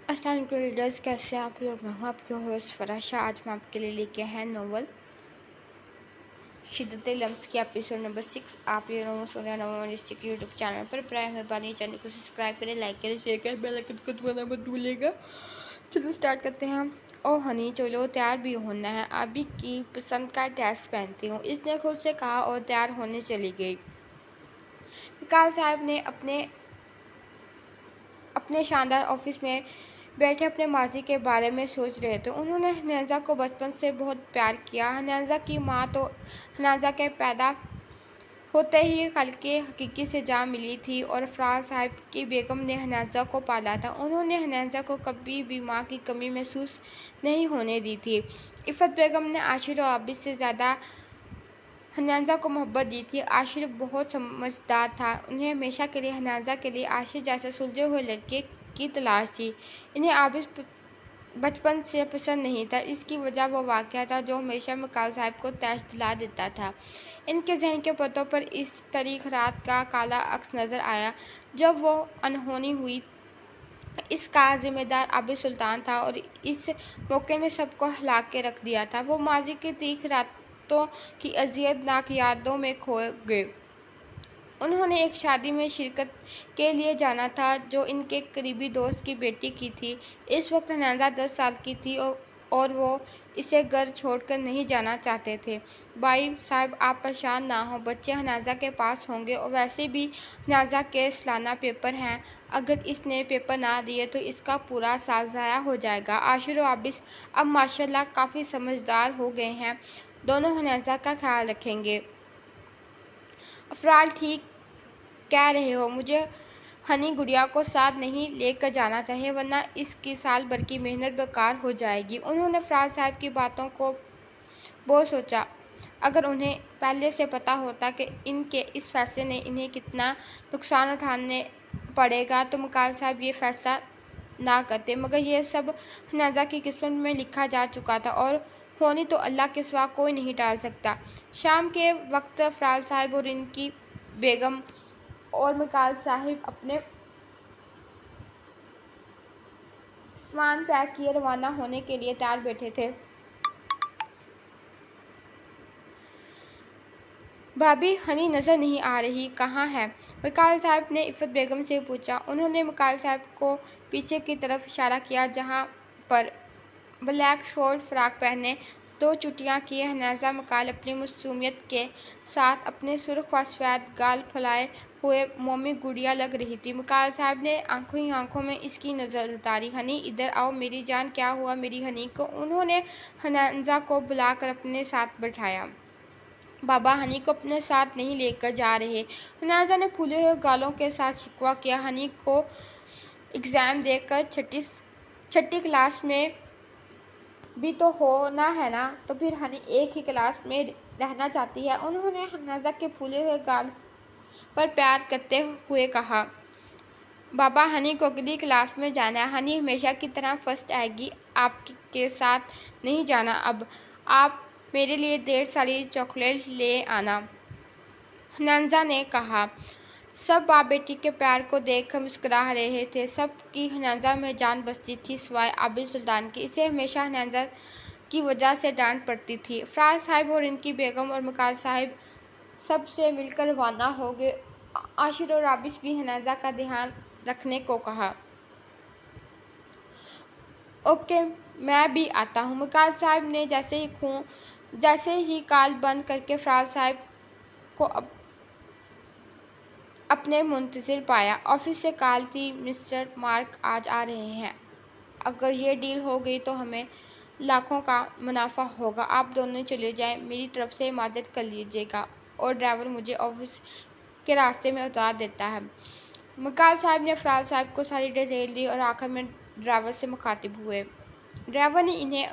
अस्सलाम वालेकुम रीडर्स, कैसे आप लोग। मैं हूँ आपके होस्ट फराशा। आज मैं आपके लिए लेके हैं नोवेल शिद्दत लम्स की एपिसोड नंबर 6। आप ये नोवेल सुन रहे हैं डिस्ट्रिक्ट यूट्यूब चैनल पर। प्राय मेहरबानी चैनल को सब्सक्राइब करें, लाइक करें, शेयर करें, बेल आइकन को दबाना मत भूलिएगा। चलो स्टार्ट करते हैं। ओ हनी, चलो तैयार भी होना है, अभी की पसंद का ड्रेस पहनती हूँ, इसने खुद से कहा और तैयार होने चली गई। विकास साहब ने अपने शानदार ऑफिस में बैठे अपने माजी के बारे में सोच रहे थे। उन्होंने हनाजा को बचपन से बहुत प्यार किया। हनाजा की माँ तो हनाजा के पैदा होते ही खलके हकीकी से जा मिली थी और फराज साहब की बेगम ने हनाजा को पाला था। उन्होंने हनाजा को कभी भी माँ की कमी महसूस नहीं होने दी थी। इफ़त बेगम ने आशिर और आबिद से ज़्यादा हनाजा को मोहब्बत दी थी। आशिर बहुत समझदार था। उन्हें हमेशा के लिए हनाजा के लिए आशिर जैसे सुलझे हुए लड़के की तलाश थी। इन्हें आबिद बचपन से पसंद नहीं था। इसकी वजह वो वाक़या था जो हमेशा मकाल साहब को तैश दिला देता था। इनके जहन के पत्तों पर इस तारीख रात का काला अक्स नज़र आया जब वो अनहोनी हुई। इसका जिम्मेदार आबिद सुल्तान था और इस मौके ने सबको हिला के रख दिया था। वो माजी की तीख रातों की अजियतनाक यादों में खो गए। उन्होंने एक शादी में शिरकत के लिए जाना था जो इनके करीबी दोस्त की बेटी की थी। इस वक्त हनाजा 10 साल की थी और वो इसे घर छोड़कर नहीं जाना चाहते थे। भाई साहब, आप परेशान ना हो, बच्चे हनाजा के पास होंगे और वैसे भी हनाजा के सालाना पेपर हैं। अगर इसने पेपर ना दिए तो इसका पूरा साल ज़ाया हो जाएगा। आशिर और आबिद अब माशाल्लाह काफ़ी समझदार हो गए हैं, दोनों हनाजा का ख्याल रखेंगे। अफराल, ठीक कह रहे हो, मुझे हनी गुड़िया को साथ नहीं लेकर जाना चाहिए वरना इसकी साल भर की मेहनत बेकार हो जाएगी। उन्होंने फराज साहब की बातों को बहुत सोचा। अगर उन्हें पहले से पता होता कि इनके इस फैसले ने इन्हें कितना नुकसान उठाने पड़ेगा तो मकाल साहब ये फैसला ना करते। मगर यह सब हनाजा की किस्मत में लिखा जा चुका था और होनी तो अल्लाह के सिवा कोई नहीं टाल सकता। शाम के वक्त फराज साहब और इनकी बेगम और मकाल साहिब अपने सामान पैक किए रवाना होने के लिए तैयार बैठे थे। भाभी, हनी नज़र नहीं आ रही, कहाँ है? मकाल साहब ने इफ़त बेगम से पूछा। उन्होंने मकाल साहब को पीछे की तरफ इशारा किया जहाँ पर ब्लैक शॉर्ट फ्राक पहने, दो चुटियाँ किए हनाजा मकाल अपनी मासूमियत के साथ अपने सुर्ख व सफ़ेद गाल फैलाए हुए मोमी गुड़िया लग रही थी। मकाल साहब ने आंखों ही आंखों में इसकी नज़र उतारी। हनी, इधर आओ मेरी जान, क्या हुआ मेरी हनी को? उन्होंने हनाजा को बुलाकर अपने साथ बैठाया। बाबा, हनी को अपने साथ नहीं लेकर जा रहे। हनाजा ने फूले हुए गालों के साथ शिकवा किया। हनी को एग्ज़ाम देकर छठी क्लास में भी तो होना है ना, तो फिर हनी एक ही क्लास में रहना चाहती है। उन्होंने हनाजा के फूले हुए गाल पर प्यार करते हुए कहा। बाबा, हनी को अगली क्लास में जाना है। हनी हमेशा की तरह फर्स्ट आएगी, आपके साथ नहीं जाना। अब आप मेरे लिए 1.5 साली चॉकलेट ले आना, हनाजा ने कहा। सब बाप बेटी के प्यार को देखकर मुस्कुरा रहे थे। सब की हनाजा में जान बसती थी सिवाय आबिद सुल्तान की। इसे हमेशा हनाजा की वजह से डांट पड़ती थी। फराज साहब और इनकी बेगम और मकाल साहब सब से मिलकर रवाना हो गए। आशिर और आबिद भी हनाजा का ध्यान रखने को कहा। ओके, मैं भी आता हूँ, मकाल साहब ने जैसे ही कॉल बंद करके फराज साहब को अपने मुंतज़िर पाया। ऑफिस से कॉल थी, मिस्टर मार्क आज आ रहे हैं। अगर ये डील हो गई तो हमें लाखों का मुनाफा होगा। आप दोनों चले जाएं, मेरी तरफ से मदद कर लीजिएगा और ड्राइवर मुझे ऑफिस के रास्ते में उतार देता है। मकाल साहब ने फराज साहब को सारी डिटेल दी और आखिर में ड्राइवर से मुखातिब हुए। ड्राइवर ने इन्हें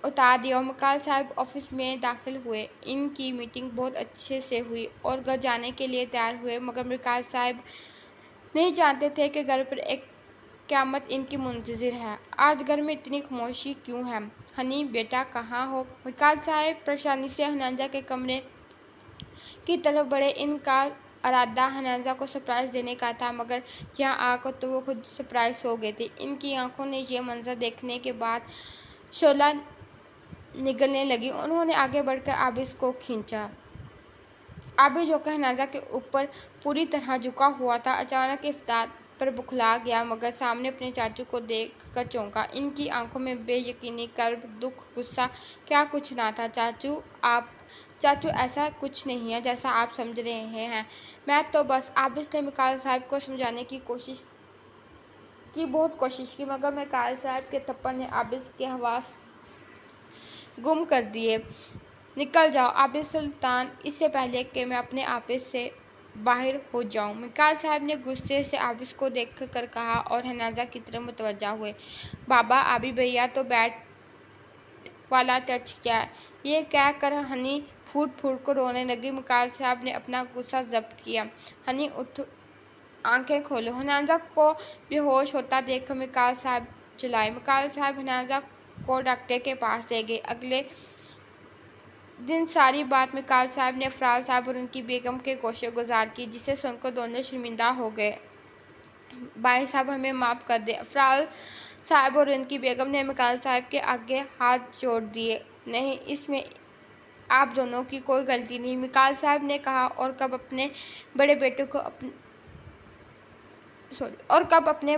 उतार दिया और मकाल साहब ऑफिस में दाखिल हुए। इनकी मीटिंग बहुत अच्छे से हुई और घर जाने के लिए तैयार हुए। मगर मकाल साहब नहीं जानते थे कि घर पर एक क़यामत इनकी मुंतज़िर है। आज घर में इतनी खामोशी क्यों है? हनी बेटा कहाँ हो? मकाल साहब परेशानी से हनाजा के कमरे की तरफ बढ़े। इनका इरादा हनाजा को सरप्राइज देने का था, मगर यहाँ आकर तो वो खुद सरप्राइज हो गई थी। इनकी आंखों ने ये मंजर देखने के बाद शोला निगलने लगी। उन्होंने आगे बढ़कर आबिस को खींचा। आबिस जो कि हनाजा के ऊपर पूरी तरह झुका हुआ था, अचानक इफ्तार पर बुखला गया, मगर सामने अपने चाचू को देख कर चौंका। इनकी आंखों में बेयकीनी, कर्ब, दुख, गुस्सा, क्या कुछ ना था। चाचू ऐसा कुछ नहीं है जैसा आप समझ रहे हैं। मैं तो बस आबिस ने मिकाइल साहब को समझाने की बहुत कोशिश की, मगर मिकाइल साहब के थप्पड़ ने आबिस के हवास गुम कर दिए। निकल जाओ आबिस सुल्तान, इससे पहले कि मैं अपने आबिस से बाहर हो जाऊं, मिकाइल साहब ने गुस्से से आबिस को देख कर कहा और हनाजा की तरफ मुतवज्जा हुए। बाबा आबी भैया तो बैट वाला टच किया। ये कह कर हनी फूट फूट कर रोने लगी। मिकाइल साहब ने अपना गुस्सा जब्त किया। हनी उठ, आंखें खोलो। हनाजा को बेहोश होता देख मिकाइल साहब चिल्लाए। मिकाइल साहब हनाजा को डॉक्टर के पास ले गए। अगले दिन सारी बात मिकाइल साहब ने अफराल साहब और उनकी बेगम के गोशे गुजार की, जिसे सुनकर दोनों शर्मिंदा हो गए। भाई साहब हमें माफ़ कर दे। अफराल साहब और उनकी बेगम ने मिकाइल साहब के आगे हाथ जोड़ दिए। नहीं, इसमें आप दोनों की कोई गलती नहीं, मिकाइल साहब ने कहा। और कब अपने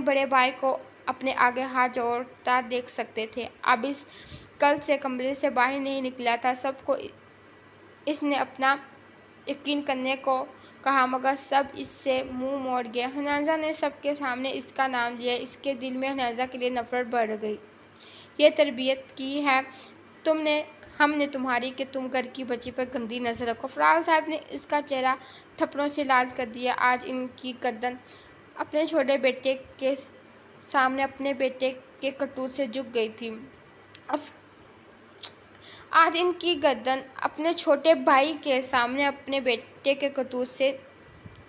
बड़े भाई को अपने आगे हाथ जोड़ता देख सकते थे। आबिस कल से कमरे से बाहर नहीं निकला था। सबको इसने अपना यकीन करने को कहा, मगर सब इससे मुंह मोड़ गए। हनाजा ने सबके सामने इसका नाम लिया। इसके दिल में हनाजा के लिए नफरत बढ़ गई। ये तरबियत की है हमने तुम्हारी कि तुम घर की बच्ची पर गंदी नजर रखो। फराल साहब ने इसका चेहरा थप्पड़ों से लाल कर दिया। आज इनकी गर्दन अपने छोटे बेटे के सामने अपने बेटे के करतूत से झुक गई थी। आज इनकी गर्दन अपने छोटे भाई के सामने अपने बेटे के करतूत से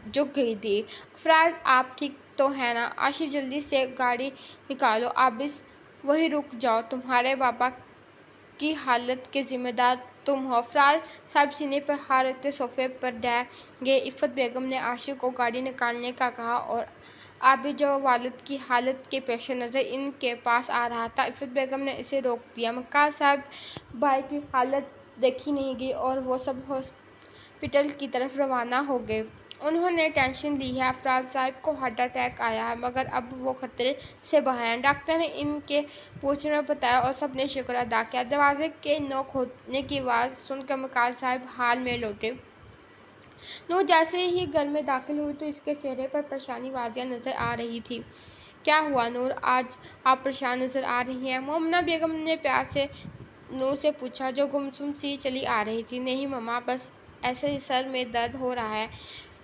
झुक गई थी। फराज, आप ठीक तो है ना? आशी, जल्दी से गाड़ी निकालो। आबिस, वही रुक जाओ, तुम्हारे पापा की हालत के जिम्मेदार तुम हो। फराज साहब सीने पर हाथ रखते सोफे पर ढह गए। इफ़त बेगम ने आशिक को गाड़ी निकालने का कहा और आबिद जो वालिद की हालत के पेश नज़र इनके पास आ रहा था, इफ़त बेगम ने इसे रोक दिया। मिकाइल साहब भाई की हालत देखी नहीं गई और वो सब हॉस्पिटल की तरफ रवाना हो गए। उन्होंने टेंशन ली है, अफराज साहब को हार्ट अटैक आया है, मगर अब वो खतरे से बाहर हैं। डॉक्टर ने इनके पूछने में बताया और सब ने शुक्र अदा किया। दरवाजे के नोक होने की आवाज़ सुनकर मिकाइल साहब हाल में लौटे। नूर जैसे ही घर में दाखिल हुई तो इसके चेहरे पर परेशानी वाजिया नजर आ रही थी। क्या हुआ नूर, आज आप परेशान नजर आ रही हैं? मोमना बेगम ने प्यार से नूर से पूछा, जो गुमसुम सी चली आ रही थी। नहीं मम्मा, बस ऐसे ही सर में दर्द हो रहा है।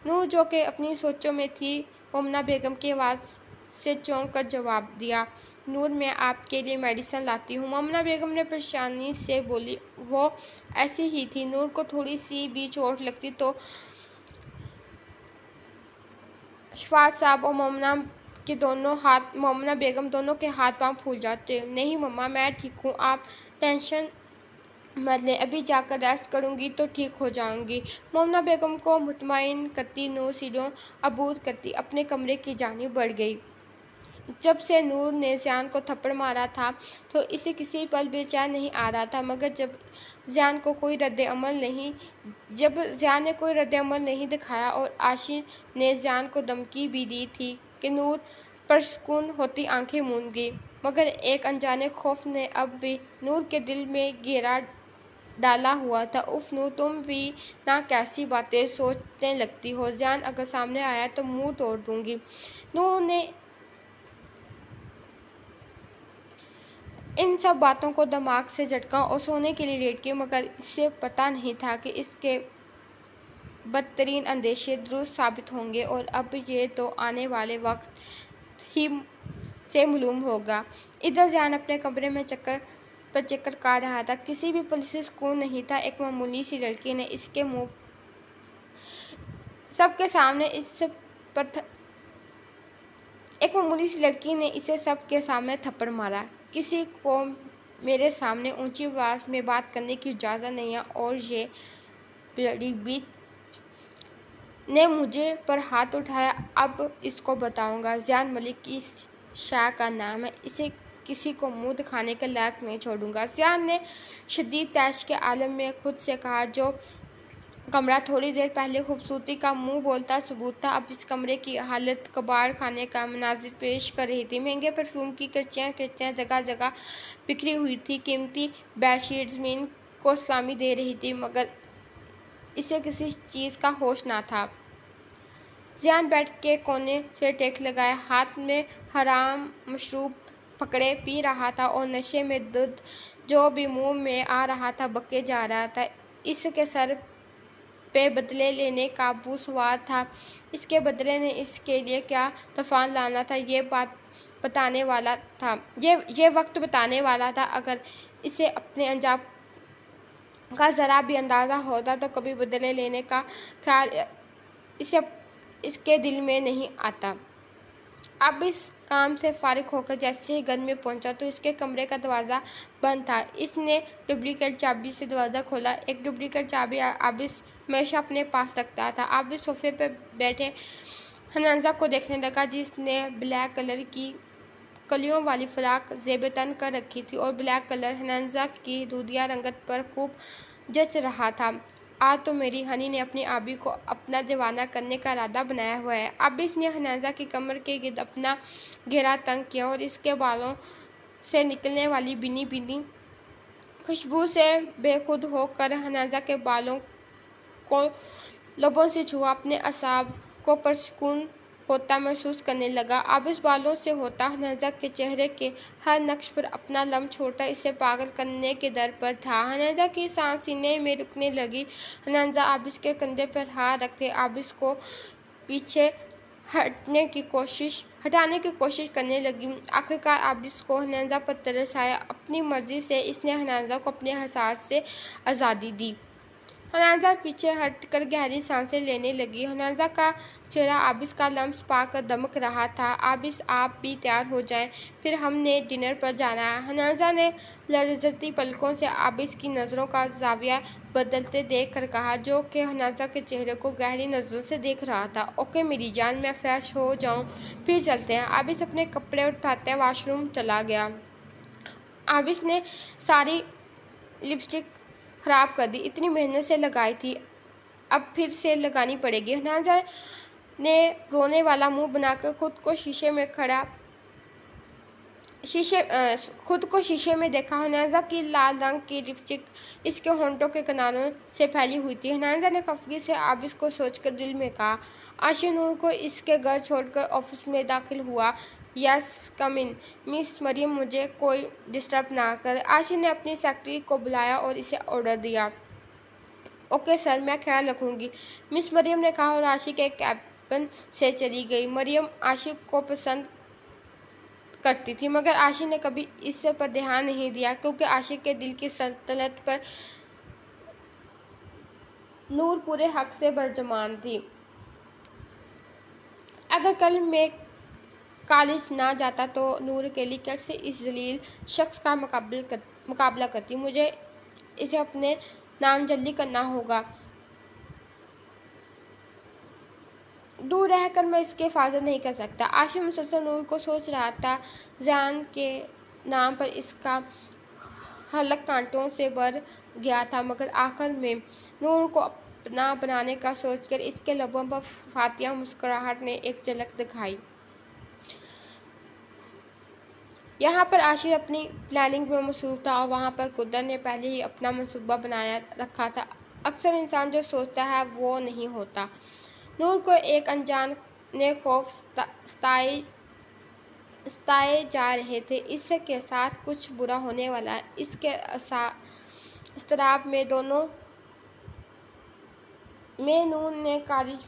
नूर जो कि अपनी सोचों में थी, मोमना बेगम की आवाज़ से चौंक कर जवाब दिया, नूर मैं आपके लिए मेडिसिन लाती हूँ। मोमना बेगम ने परेशानी से बोली। वो ऐसी ही थी, नूर को थोड़ी सी भी चोट लगती तो शफात साहब और मोमना बेगम दोनों के हाथ पांव फूल जाते। नहीं मम्मा, मैं ठीक हूँ, आप टेंशन मत लें, अभी जाकर रेस्ट करूँगी तो ठीक हो जाऊँगी। मोमना बेगम को मुतमईन करती नूर सीढ़ियों अबूर करती अपने कमरे की जानिब बढ़ गई। जब से नूर ने ज़ियान को थप्पड़ मारा था तो इसे किसी पल बेचैन नहीं आ रहा था, मगर जब ज़ियान ने कोई रद्द-ए-अमल नहीं दिखाया और आशी ने ज़ियान को धमकी भी दी थी कि नूर परसकून होती आंखें मूंद गई, मगर एक अनजाने खौफ ने अब भी नूर के दिल में घेरा डाला हुआ था। उफ नूर, तुम भी ना कैसी बातें सोचने लगती हो। ज़ियान अगर सामने आया तो मुंह तोड़ दूंगी। नूर ने इन सब बातों को दिमाग से झटका और सोने के लिए लेट गई, मगर इसे पता नहीं था कि इसके बदतरीन अंदेशे दुरुस्त साबित होंगे और अब ये तो आने वाले वक्त ही से मालूम होगा। इधर ज़ियान अपने कमरे में चक्कर काट रहा था। किसी भी पुलिस से सुकून नहीं था। एक मामूली सी लड़की ने इसके मुंह सबके सामने इसे सबके सामने थप्पड़ मारा। किसी को मेरे सामने ऊंची आवाज में बात करने की इजाज़त नहीं है और ये ब्लडी बिच نے مجھے پر ہاتھ اٹھایا۔ اب اس کو بتاؤں گا۔ زیان ملک کی شاہ کا نام ہے، اسے کسی کو منہ دکھانے کے لائق نہیں چھوڑوں گا۔ زیان نے شدید طیش کے عالم میں خود سے کہا۔ جو کمرہ تھوڑی دیر پہلے خوبصورتی کا منہ بولتا ثبوت تھا، اب اس کمرے کی حالت کباڑ خانے کا مناظر پیش کر رہی تھی۔ مہنگے پرفیوم کی کرچیاں جگہ جگہ بکھری ہوئی تھی، قیمتی بیڈ شیٹ زمین کو سلامی دے رہی تھی، مگر اسے کسی چیز کا ہوش نہ تھا۔ زیان بیڈ کے کونے سے ٹیک لگائے ہاتھ میں حرام مشروب پکڑے پی رہا تھا اور نشے میں دودھ جو بھی منہ میں آ رہا تھا بکے جا رہا تھا۔ اس کے سر پہ بدلے لینے کا بو سوار تھا۔ اس کے بدلے نے اس کے لیے کیا طوفان لانا تھا، یہ وقت بتانے والا تھا۔ اگر اسے اپنے انجام کا ذرا بھی اندازہ ہوتا تو کبھی بدلے لینے کا خیال اس کے دل میں نہیں آتا۔ اب اس کام سے فارغ ہو کر جیسے ہی گھر میں پہنچا تو اس کے کمرے کا دروازہ بند تھا۔ اس نے ڈپلیکیٹ چابی سے دروازہ کھولا۔ ایک ڈپلیکیٹ چابی عابس ہمیشہ اپنے پاس رکھتا تھا۔ عابس صوفے پہ بیٹھے حنازہ کو دیکھنے لگا، جس نے بلیک کلر کی کلیوں والی فراق زیب تن کر رکھی تھی اور بلیک کلر حنازہ کی دودھیا رنگت پر خوب جچ رہا تھا۔ آج تو میری ہنی نے اپنی آبی کو اپنا دیوانہ کرنے کا ارادہ بنایا ہوا ہے۔ عابس نے حنازہ کی کمر کے گرد اپنا گھیرا تنگ کیا اور اس کے بالوں سے نکلنے والی بھینی بھینی خوشبو سے بے خود ہو کر حنازہ کے بالوں کو لبوں سے چھوا، اپنے اعصاب کو پرسکون ہوتا محسوس کرنے لگا۔ عابس بالوں سے ہوتا حنازہ کے چہرے کے ہر نقش پر اپنا لمح چھوڑتا اسے پاگل کرنے کے در پر تھا۔ حنازہ کی سانس سینے میں رکنے لگی۔ حنازہ عابس کے کندھے پر ہاتھ رکھے عابس کو پیچھے ہٹانے کی کوشش کرنے لگی۔ آخرکار عابس کو حنازہ پر ترس آیا۔ اپنی مرضی سے اس نے حنازہ کو اپنے حساس سے آزادی دی۔ حنازہ پیچھے ہٹ کر گہری سانسیں لینے لگی۔ حنازہ کا چہرہ عابس کا لمس پا کر دمک رہا تھا۔ عابس آپ بھی تیار ہو جائیں، پھر ہم نے ڈنر پر جانا ہے۔ حنازہ نے لرزتی پلکوں سے عابس کی نظروں کا زاویہ بدلتے دیکھ کر کہا، جو کہ حنازہ کے چہرے کو گہری نظروں سے دیکھ رہا تھا۔ اوکے میری جان، میں فریش ہو جاؤں پھر چلتے ہیں۔ عابس اپنے کپڑے اٹھاتے واش روم چلا گیا۔ عابس نے ساری لپسٹک خراب کر دی، اتنی محنت سے لگائی تھی، اب پھر سے لگانی پڑے گی۔ حنازہ نے رونے والا منہ بنا کر خود کو شیشے میں دیکھا۔ حنازہ کی لال رنگ کی لپسٹک اس کے ہونٹوں کے کناروں سے پھیلی ہوئی تھی۔ حنازہ نے خفگی سے عابس کو سوچ کر دل میں کہا۔ عاشق نور کو اس کے گھر چھوڑ کر آفس میں داخل ہوا۔ یس کم ان مس مریم، مجھے کوئی ڈسٹرب نہ کرے۔ عاشق نے اپنی سیکرٹری کو بلایا اور اسے آرڈر دیا۔ اوکے سر، میں خیال رکھوں گی، مس مریم نے کہا اور عاشق کے کیبن سے چلی گئی۔ مریم عاشق کو پسند کرتی تھی، مگر عاشق نے کبھی اس پر دھیان نہیں دیا، کیونکہ عاشق کے دل کی سلطنت پر نور پورے حق سے برجمان تھی۔ اگر کل میں کالج نہ جاتا تو نور اکیلی کیسے اس ذلیل شخص کا مقابلہ کرتی؟ مجھے اسے اپنے نام جلدی کرنا ہوگا۔ دور رہ کر میں اس کی حفاظت نہیں کر سکتا۔ عاشق مسلسل نور کو سوچ رہا تھا۔ زیان کے نام پر اس کا حلق کانٹوں سے بھر گیا تھا، مگر آخر میں نور کو اپنا بنانے کا سوچ کر اس کے لبوں پر فاتحہ مسکراہٹ نے ایک جھلک دکھائی۔ یہاں پر عاشق اپنی پلاننگ میں مصروف تھا اور وہاں پر قدرت نے پہلے ہی اپنا منصوبہ بنا رکھا تھا۔ اکثر انسان جو سوچتا ہے وہ نہیں ہوتا۔ نور کو ایک انجانے خوف ستائے جا رہے تھے۔ اس کے ساتھ کچھ برا ہونے والا ہے۔ اس کے اضطراب میں نور نے کالج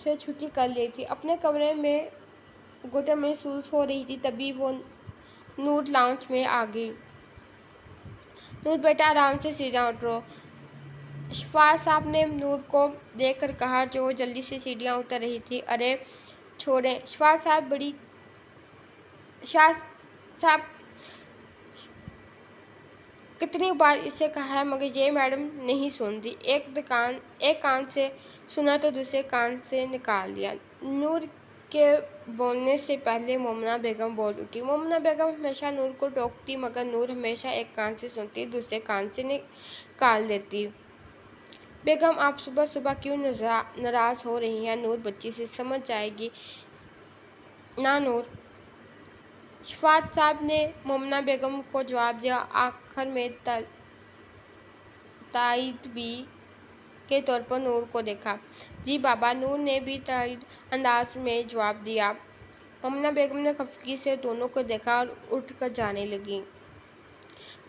سے چھٹی کر لی تھی۔ اپنے کمرے میں گھٹن محسوس ہو رہی تھی، تبھی وہ نور لاؤنج میں آ گئی۔ نور بیٹا، آرام سے سیدھا اترو، شفاعت صاحب نے نور کو دیکھ کر کہا، جو جلدی سے سیڑھیاں اتر رہی تھی۔ ارے چھوڑیں، شفاعت صاحب कितनी बार इसे कहा है मगर ये मैडम नहीं सुनती। एक कान से सुना तो दूसरे कान से निकाल दिया। नूर के बोलने से पहले मोमना बेगम बोल उठी। मोमना बेगम हमेशा नूर को टोकती मगर नूर हमेशा एक कान से सुनती, दूसरे कान से निकाल देती। बेगम आप सुबह सुबह क्यों नाराज हो रही हैं? नूर बच्ची से समझ जाएगी ना नूर। शफात साहब ने मोमना बेगम को जवाब दिया। आखिर में ताइदबी के तौर पर नूर को देखा। जी बाबा, नूर ने भी ताइद अंदाज में जवाब दिया। मोमना बेगम ने खफगी से दोनों को देखा और उठकर जाने लगी।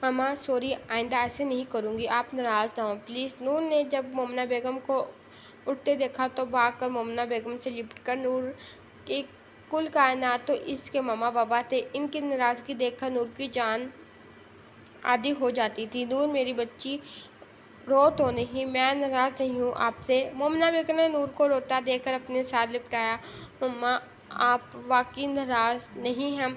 मामा सॉरी, आइंदा ऐसे नहीं करूँगी, आप नाराज ना हो प्लीज़। नूर ने जब मोमना बेगम को उठते देखा तो भागकर मोमना बेगम से लिपटकर नूर की कुल कायनात तो इसके मामा बाबा थे। इनकी नाराज़गी देखकर नूर की जान आधी हो जाती थी। नूर मेरी बच्ची, रो तो नहीं, मैं नाराज़ नहीं हूँ आपसे। मोमना बेगम ने नूर को रोता देखकर अपने साथ लिपटाया। मम्मा आप वाकई नाराज़ नहीं हैं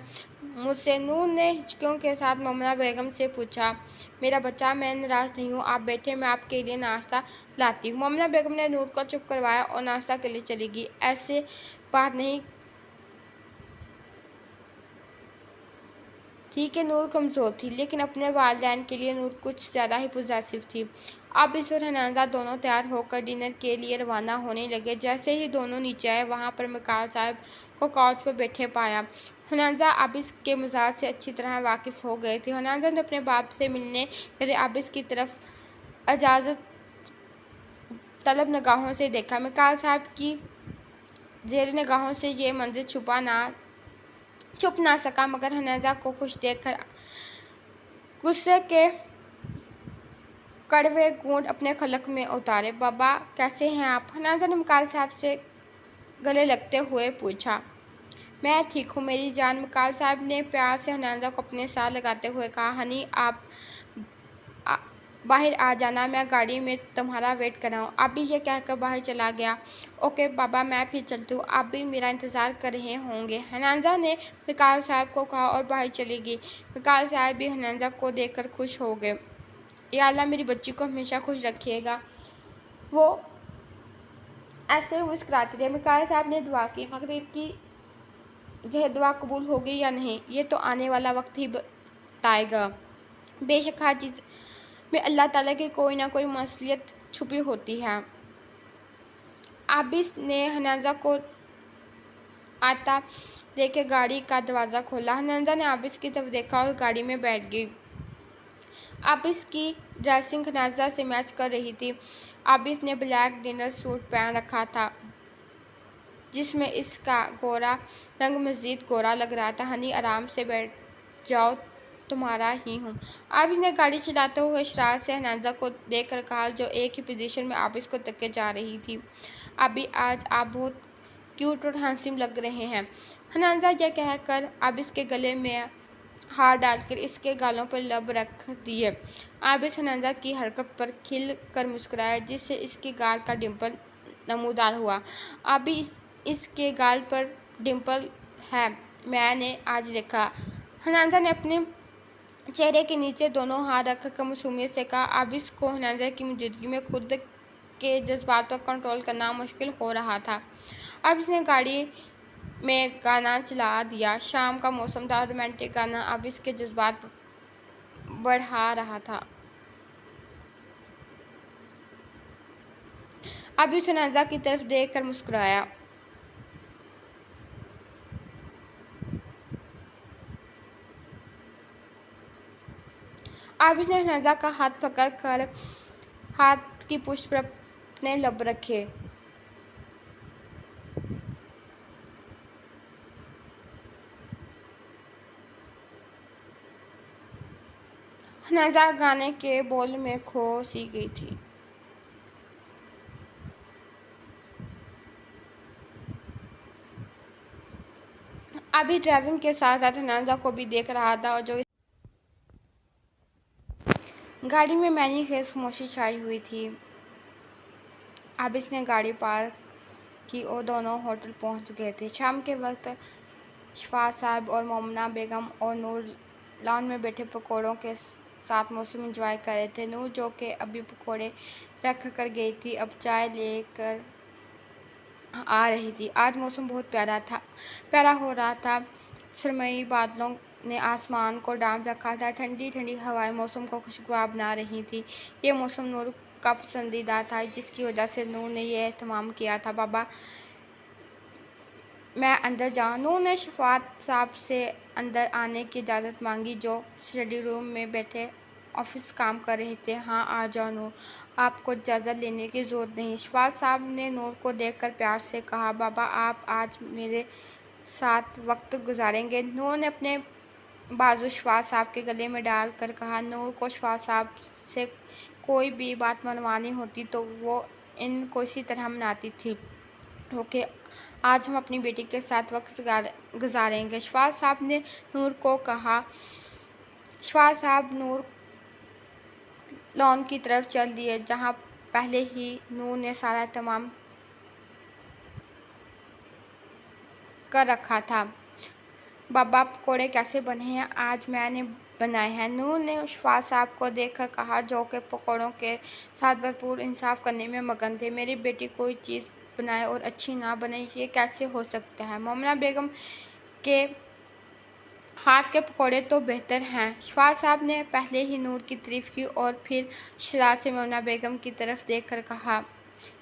मुझसे? नूर ने हिचकियों के साथ मोमना बेगम से पूछा। मेरा बच्चा, मैं नाराज़ नहीं हूँ, आप बैठे, मैं आपके लिए नाश्ता लाती हूँ। मोमना बेगम ने नूर को चुप करवाया और नाश्ता के लिए चली गई। ऐसे बात नहीं ठीक है, नूर कमज़ोर थी लेकिन अपने वालिदैन के लिए नूर कुछ ज़्यादा ही पॉजिटिव थी। अब इस और हनाजा दोनों तैयार होकर डिनर के लिए रवाना होने लगे। जैसे ही दोनों नीचे आए वहाँ पर मिकाल साहब को काउच पर बैठे पाया। हनाजा आबिस के मिजाज से अच्छी तरह वाकिफ हो गए थे। हनाजा ने अपने बाप से मिलने के लिए आबिस की तरफ इजाज़त तलब निगाहों से देखा। मिकाल साहब की ज़ेर निगाहों से ये मंजर छुप ना सका मगर हनाजा को खुश देखकर गुस्से के कड़वे घूंट अपने खलक में उतारे। बाबा कैसे हैं आप? हनाजा ने मिकाल साहब से गले लगते हुए पूछा। मैं ठीक हूँ मेरी जान, मिकाल साहब ने प्यार से हनाजा को अपने साथ लगाते हुए कहा। हनी आप बाहर आ जाना, मैं गाड़ी में तुम्हारा वेट कर रहा हूँ। आप भी ये कहकर बाहर चला गया। ओके बाबा, मैं फिर चलती हूँ, आप भी मेरा इंतज़ार कर रहे होंगे, हनाजा ने मिकाल साहब को कहा और बाहर चली गई। मिकाल साहब भी हनाजा को देखकर खुश हो गए। या अल्लाह मेरी बच्ची को हमेशा खुश रखिएगा। वो ऐसे मुस्कुराते रहे। मिकाल साहब ने दुआ की मगर इनकी यह दुआ कबूल होगी या नहीं ये तो आने वाला वक्त ही बताएगा। बेशक हर चीज़ में अल्लाह ताला की कोई ना कोई मसलियत छुपी होती है। आबिस ने हनाजा को आता देखे गाड़ी का दरवाज़ा खोला। हनाजा ने आबिस की तरफ देखा और गाड़ी में बैठ गई। आबिस की ड्रेसिंग हनाजा से मैच कर रही थी। आबिस ने ब्लैक डिनर सूट पहन रखा था जिसमें इसका गोरा रंग मज़ीद गोरा लग रहा था। हनी आराम से बैठ जाओ, तुम्हारा ही हूँ। आबिस ने गाड़ी चलाते हुए शरारत से हनाजा को देख कर कहा जो एक ही पोजीशन में आबिस को तके जा रही थी। अभी आज आप बहुत क्यूट और हैंडसम लग रहे हैं। हनाजा यह कहकर आबिस के गले में हाथ डालकर इसके गालों पर लब रख दिए। आबिस हनाजा की हरकत पर खिल कर मुस्कुराया जिससे इसके गाल का डिम्पल नमूदार हुआ। अभी इसके गाल पर डिम्पल है, मैंने आज देखा। हनाजा ने अपने चेहरे के नीचे दोनों हाथ रखकर मासूमियत से कहा। आबिस को हनाजा की मौजूदगी में खुद के जज्बात पर कंट्रोल करना मुश्किल हो रहा था। आबिस ने गाड़ी में गाना चला दिया। शाम का मौसम था, रोमांटिक गाना आबिस के जज्बात बढ़ा रहा था। आबिस हनाजा की तरफ देख कर मुस्कुराया। आबिस ने हनाजा का हाथ पकड़ कर हाथ की पुष्ट पर अपने लब रखे। हनाजा गाने के बोल में खो सी गई थी। अभी ड्राइविंग के साथ साथ हनाजा को भी देख रहा था और जो गाड़ी में मैनी खेस खामोशी छाई हुई थी। आबिस ने गाड़ी पार्क की और दोनों होटल पहुंच गए थे। शाम के वक्त शफात साहब और मोमना बेगम और नूर लॉन में बैठे पकौड़ों के साथ मौसम एंजॉय कर रहे थे। नूर जो कि अभी पकौड़े रख कर गई थी अब चाय लेकर आ रही थी। आज मौसम बहुत प्यारा हो रहा था। सुरमई बादलों ने आसमान को ढांप रखा था। ठंडी ठंडी हवाएं मौसम को खुशगवार बना रही थी। ये मौसम नूर का पसंदीदा था, जिसकी वजह से नूर ने यह एहतमाम किया था। बाबा, मैं अंदर जाऊं? नूर ने शफात साहब से अंदर आने की इजाज़त मांगी, जो स्टडी रूम में बैठे ऑफिस काम कर रहे थे। हाँ, आ जाओ नूर, आपको इजाज़त लेने की ज़रूरत नहीं। शफात साहब ने नूर को देखकर प्यार से कहा, बाबा आप आज मेरे साथ वक्त गुजारेंगे? नूर ने अपने बाजू शफात साहब के गले में डाल कर कहा। नूर को शफात साहब से कोई भी बात मनवानी होती तो वो इनको इसी तरह मनाती थी। ओके, आज हम अपनी बेटी के साथ वक्त गुजारेंगे, शफात साहब ने नूर को कहा। शफात साहब नूर लॉन की तरफ चल दिए, जहां पहले ही नूर ने सारा एहतमाम कर रखा था। बाबा, पकौड़े कैसे बने हैं? आज मैंने बनाए हैं। नूर ने शफात साहब को देखकर कहा, जो कि पकौड़ों के साथ भरपूर इंसाफ करने में मगन थे। मेरी बेटी कोई चीज़ बनाए और अच्छी ना बने, ये कैसे हो सकता है? मोमना बेगम के हाथ के पकौड़े तो बेहतर हैं। शफात साहब ने पहले ही नूर की तारीफ की और फिर शरारत से मोमना बेगम की तरफ देखकर कहा,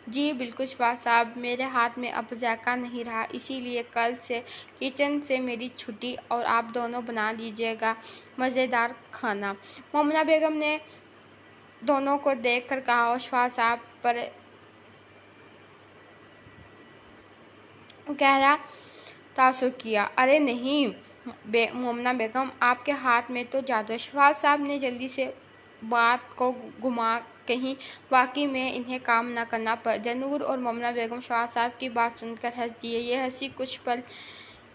जी बिल्कुल शफात साहब, मेरे हाथ में अब जायका नहीं रहा, इसीलिए कल से किचन से मेरी छुट्टी और आप दोनों बना लीजिएगा मज़ेदार खाना। मोमना बेगम ने दोनों को देखकर कहा और शफात साहब पर गहरा तासुर किया। अरे नहीं मोमना बेगम, आपके हाथ में तो जादू है। शफात साहब ने जल्दी से बात को घुमा, कहीं वाकई में इन्हें काम न करना पड़ जाए। नूर और मोमना बेगम शफात साहब की बात सुनकर हंस दिए। ये हंसी कुछ पल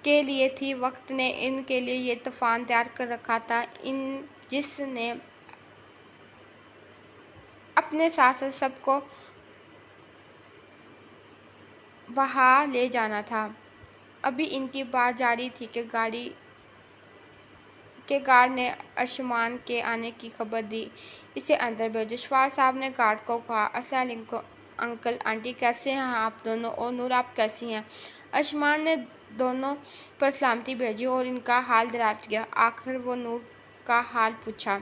के लिए थी। वक्त ने इनके लिए ये तूफान तैयार कर रखा था, जिसने अपने साथ सबको बहा ले जाना था। अभी इनकी बात जारी थी कि गाड़ी के गार्ड ने अर्शमान के आने की खबर दी। इसे अंदर भेजो। शफात साहब ने गार्ड को कहा, अस्सलाम वालेकुम अंकल आंटी, कैसे हैं आप दोनों? और नूर, आप कैसी हैं? अर्शमान ने दोनों पर सलामती भेजी और इनका हाल दराज किया। आखिर वो नूर का हाल पूछा।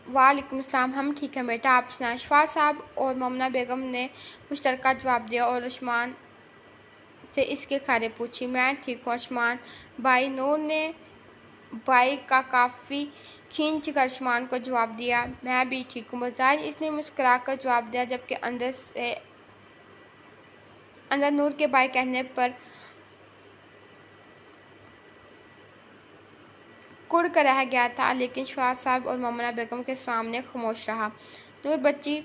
वालेकुम सलाम, हम ठीक हैं बेटा, आप सुनाएं? शफात साहब और मोमना बेगम ने मुश्तरका जवाब दिया और अर्शमान से इसके खैर पूछी। मैं ठीक हूँ अर्शमान भाई। नूर ने भाई का काफ़ी खींच कर अर्शमान को जवाब दिया। मैं भी ठीक हूँ। बज़ाहिर इसने मुस्कुरा कर जवाब दिया, जबकि अंदर नूर के भाई कहने पर कुड़ कर रह गया था। लेकिन शफात साहब और मोमना बेगम के सामने खामोश रहा। नूर बच्ची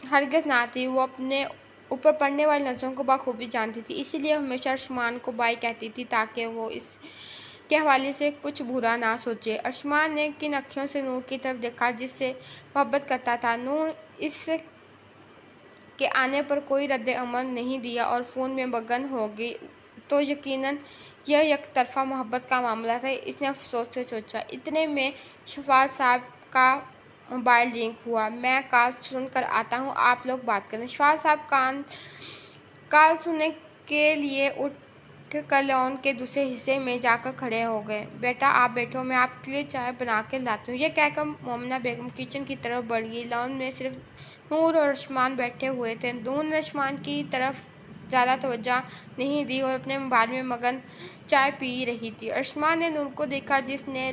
हरगिज़ ना थी, वो अपने ऊपर पड़ने वाली नज़रों को बखूबी जानती थी, इसीलिए हमेशा अर्शमान को बाई कहती थी, ताकि वो इसके हवाले से कुछ बुरा ना सोचे। अर्शमान ने किन अखियों से नूर की तरफ देखा, जिससे मोहब्बत करता था। नूर इस के आने पर कोई रद्द अमल नहीं दिया और फ़ोन में मगन हो गई, तो यकीनन यह एक तरफा मोहब्बत का मामला था, इसने अफसोस से सोचा। इतने में शफात साहब का मोबाइल रिंग हुआ। मैं कॉल सुन कर आता हूँ, आप लोग बात करें। शफात साहब कॉल सुनने के लिए उठ कर लॉन के दूसरे हिस्से में जाकर खड़े हो गए। बेटा आप बैठो, मैं आपके लिए चाय बना के लाती हूँ। यह कहकर मोमना बेगम किचन की तरफ बढ़ गई। लॉन में सिर्फ नूर और अर्शमान बैठे हुए थे। नूर ने अर्शमान की तरफ ज़्यादा तवज्जो नहीं दी और अपने मोबाइल में मगन चाय पी रही थी। अर्शमान ने नूर को देखा, जिसने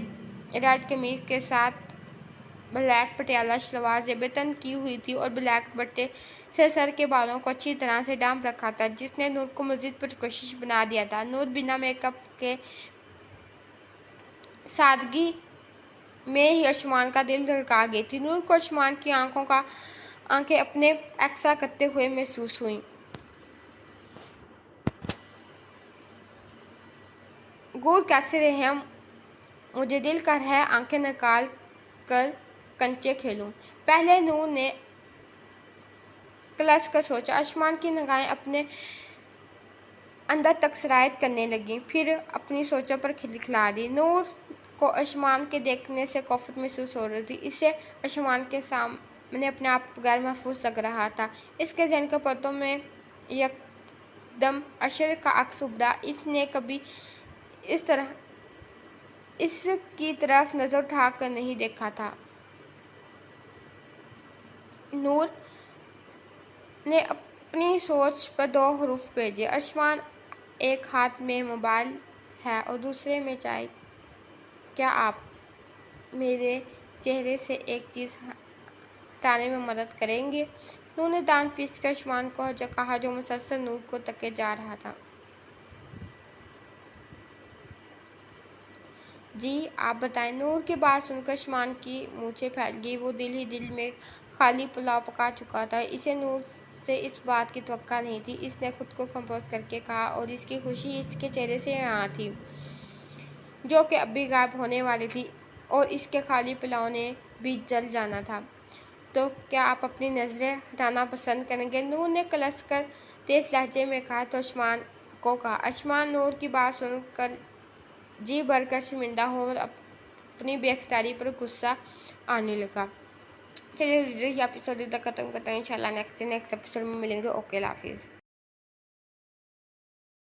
रेड कमीज के साथ ब्लैक पटियाला शलवार ज़ेबतन की हुई थी और ब्लैक दुपट्टे से सर के बालों को अच्छी तरह से ढांप रखा था, जिसने नूर को मज़ीद पुरकशिश बना दिया था। नूर बिना मेकअप के सादगी में ही अर्शमान का दिल धड़का गई थी। नूर को अर्शमान की आंखें अपने एक्सा करते हुए महसूस हुई। गौर कैसे रहे हैं? मुझे दिल कर है आंखें निकाल कर कंचे खेलूं। पहले नूर ने कलस कर सोचा। अर्शमान की निगाहें अपने اندر تک سرایت کرنے لگیں، پھر اپنی سوچوں پر کھلکھلا دی۔ نور کو اشمان کے دیکھنے سے کوفت محسوس ہو رہی تھی۔ اسے اشمان کے سامنے اپنے آپ غیر محفوظ لگ رہا تھا۔ اس کے ذہن کے پردوں میں یکدم اشر کا عکس ابھرا۔ اس نے کبھی اس کی طرف نظر اٹھا کر نہیں دیکھا تھا۔ نور نے اپنی سوچ پر 2 حروف بھیجے، اشمان، ایک ہاتھ میں موبائل ہے اور دوسرے میں چائے، کیا آپ میرے چہرے سے ایک چیز ہٹانے میں مدد کریں گے؟ نور نے دانت پیس کر اشمان کو کہا جو مسلسل نور کو تکے جا رہا تھا۔ جی آپ بتائیں۔ نور کی بات سن کر اشمان کی مونچھیں پھیل گئیں۔ وہ دل ہی دل میں خالی پلاؤ پکا چکا تھا۔ اسے نور سے اس بات کی توقع نہیں تھی۔ اس نے خود کو کمپوز کرکے کہا، اور اس کی خوشی اس کے چہرے سے یہاں تھی، جو کہ اب بھی غائب ہونے والی تھی، اور اس کے خالی پلاؤ نے بھی جل جانا تھا۔ تو کیا آپ اپنی نظریں ہٹانا پسند کریں گے؟ نور نے کلس کر تیز لہجے میں کہا تو اشمان کو کہا۔ اشمان نور کی بات سن کر جی بھر کر شرمندہ ہو اور اپنی بے اختیاری پر غصہ آنے لگا۔ چلیے ریڈر، یہ ایپیسوڈ ادھر ختم کرتے ہیں۔ انشاءاللہ نیکسٹ ایپیسوڈ میں ملیں گے۔ اوکے، اللہ حافظ۔